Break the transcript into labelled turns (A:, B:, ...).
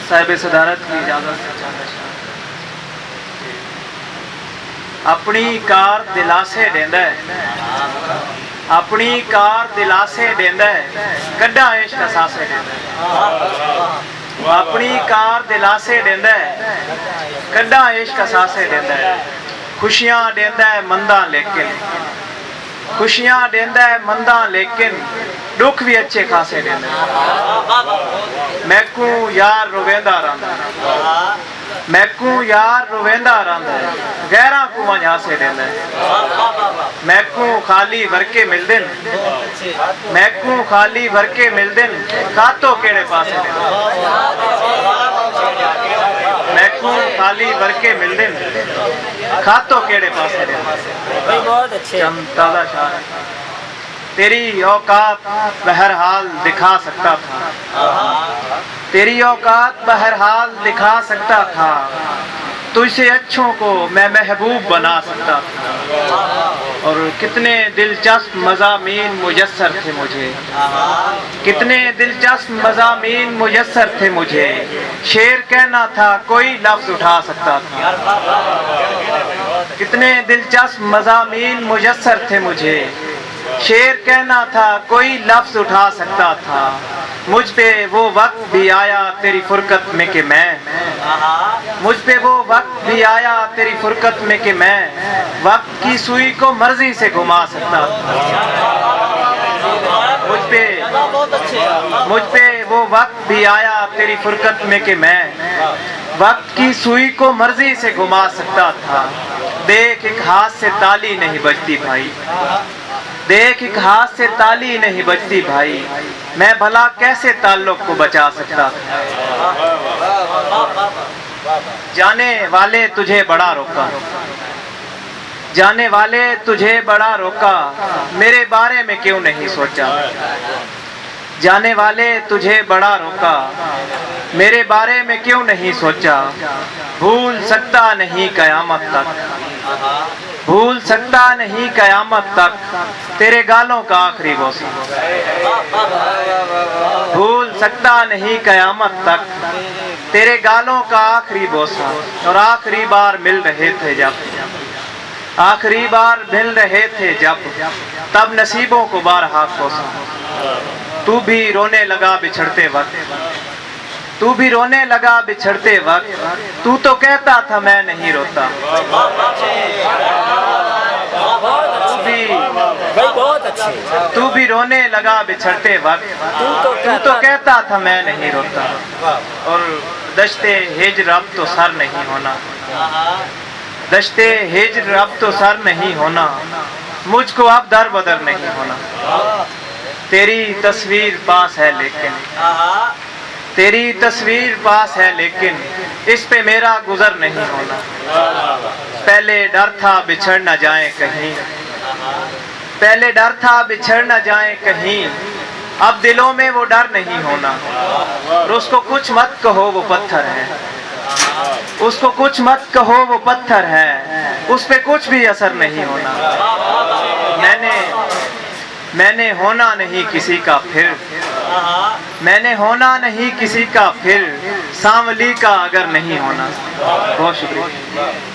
A: साहिब सदारत की इजाजत से अपनी कार दिलासे देंदा है, अपनी कार दिलासे देंदा है, कड्डा इश्क सासे देंदा है। अपनी कार दिलासे देंदा है, कड्डा इश्क सासे देंदा है। खुशियां देंदा है मंदा लेकिन, खुशियां देंदा है मंदा लेकिन दुख भी अच्छे खासे देंदा है। मैकू यार रोवेंदा रंदा, मैकू यार रोवेंदा रंदा, गैरा को वंजासे देंदा है। मैकू खाली भरके मिलदे, मैकू खाली भरके मिलदे, कातो केड़े पासे देंदा। मैकू खाली भरके मिलदे, खातो केड़े पासे देंदा।
B: बहुत अच्छे
A: ताज़ा शार है। तेरी औकात बहरहाल दिखा सकता था, तेरी औकात बहरहाल दिखा सकता था, तुझसे अच्छों को मैं महबूब बना सकता था। और कितने दिलचस्प मज़ामीन मुयस्सर थे मुझे, कितने दिलचस्प मज़ामीन मुयस्सर थे मुझे, शेर कहना था कोई लफ्ज़ उठा सकता था। कितने दिलचस्प मज़ामीन मुयस्सर थे मुझे, शेर कहना था कोई लफ्ज़ उठा सकता था। मुझ पे वो वक्त भी आया तेरी फुरकत में कि मैं, मुझ पे वो वक्त भी आया तेरी फुरकत में कि मैं वक्त की सुई को मर्जी से घुमा सकता था। मुझ पे वो वक्त भी आया तेरी फुरकत में कि मैं वक्त की सुई को मर्जी से घुमा सकता था। देख एक हाथ से ताली नहीं बजती भाई, देख एक हाथ से ताली नहीं बजती भाई, मैं भला कैसे ताल्लुक को बचा सकता था। जाने वाले तुझे बड़ा रोका, जाने वाले तुझे बड़ा रोका, मेरे बारे में क्यों नहीं सोचा। जाने वाले तुझे बड़ा रोका, मेरे बारे में क्यों नहीं सोचा। भूल सकता नहीं कयामत तक, भूल सकता नहीं कयामत तक तेरे गालों का आखिरी बोसा। भूल सकता नहीं कयामत तक तेरे गालों का आखिरी बोसा। और आखिरी बार मिल रहे थे जब, आखिरी बार मिल रहे थे जब, तब नसीबों को बारहा कोसा। तू भी रोने लगा बिछड़ते वक्त, तू भी रोने लगा बिछड़ते वक्त, तू तो कहता था मैं नहीं रोता। तू भी रोने लगा बिछड़ते वक्त, तू तो कहता था मैं नहीं रोता। और दश्ते हिज्र अब तो सर नहीं होना, दश्ते हिज्र अब तो सर नहीं होना, मुझको अब दर बदर नहीं होना। तेरी तस्वीर पास है लेकिन, तेरी तस्वीर पास है लेकिन इस पे मेरा गुजर नहीं होना। पहले डर था बिछड़ न जाए कहीं, पहले डर था बिछड़ न जाए कहीं, अब दिलों में वो डर नहीं होना। और उसको कुछ मत कहो वो पत्थर है, उसको कुछ मत कहो वो पत्थर है, उस पे कुछ भी असर नहीं होना। मैंने होना नहीं किसी का फिर, मैंने होना नहीं किसी का फिर, सांवली का अगर नहीं होना। बहुत शुक्रिया।